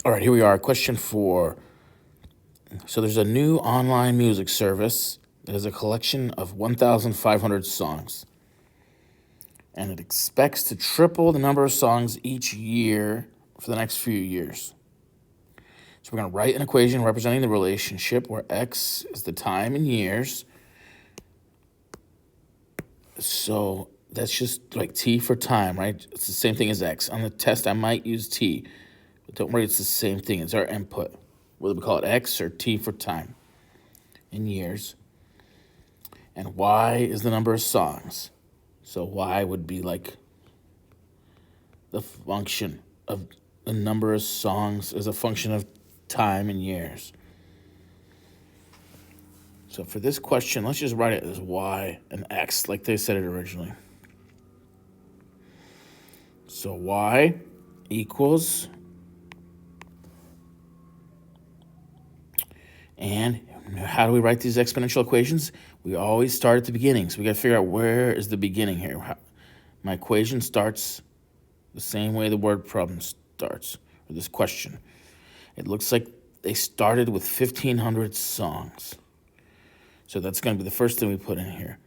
All right, here we are. Question 4. So there's a new online music service that is a collection of 1,500 songs. And it expects to triple the number of songs each year for the next few years. So we're going to write an equation representing the relationship where x is the time in years. So that's just like t for time, right? It's the same thing as x. On the test, I might use t, but don't worry, it's the same thing. It's our input, whether we call it x or t for time in years. And y is the number of songs. So y would be like the function of the number of songs as a function of time in years. So for this question, let's just write it as y and x, like they said it originally. So y equals, and how do we write these exponential equations? We always start at the beginning. So we got to figure out where is the beginning here. My equation starts the same way the word problem starts, or this question. It looks like they started with 1,500 songs. So that's going to be the first thing we put in here.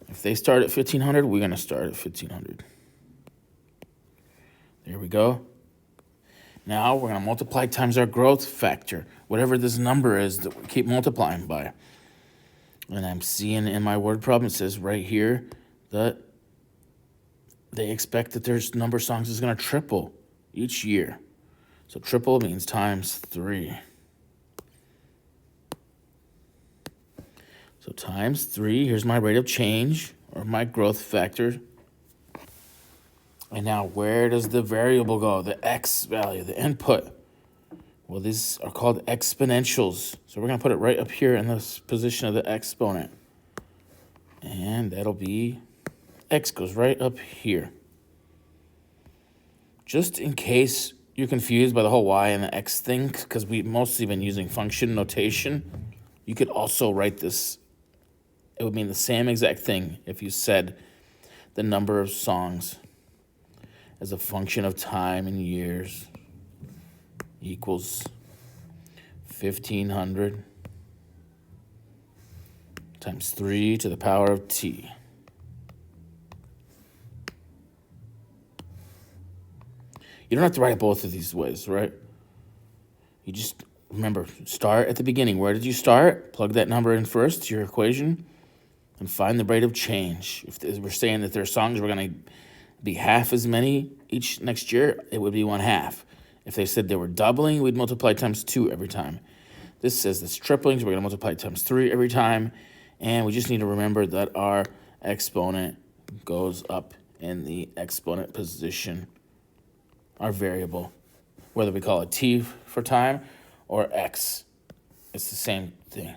If they start at 1,500, we're going to start at 1,500. There we go. Now we're going to multiply times our growth factor, whatever this number is that we keep multiplying by. And I'm seeing in my word problem, it says right here that they expect that their number of songs is going to triple each year. So triple means times 3. So times 3, here's my rate of change, or my growth factor. And now where does the variable go? The x value, the input. Well, these are called exponentials. So we're going to put it right up here in this position of the exponent. And that'll be, x goes right up here. Just in case you're confused by the whole y and the x thing, because we've mostly been using function notation, you could also write this. It would mean the same exact thing if you said the number of songs as a function of time in years equals 1,500 times 3 to the power of t. You don't have to write it both of these ways, right? You just remember, start at the beginning. Where did you start? Plug that number in first to your equation and find the rate of change. If we're saying that there are songs we're going to be half as many each next year, it would be 1/2. If they said they were doubling, we'd multiply times 2 every time. This says it's tripling, so we're going to multiply times 3 every time. And we just need to remember that our exponent goes up in the exponent position, our variable, whether we call it t for time or x. It's the same thing.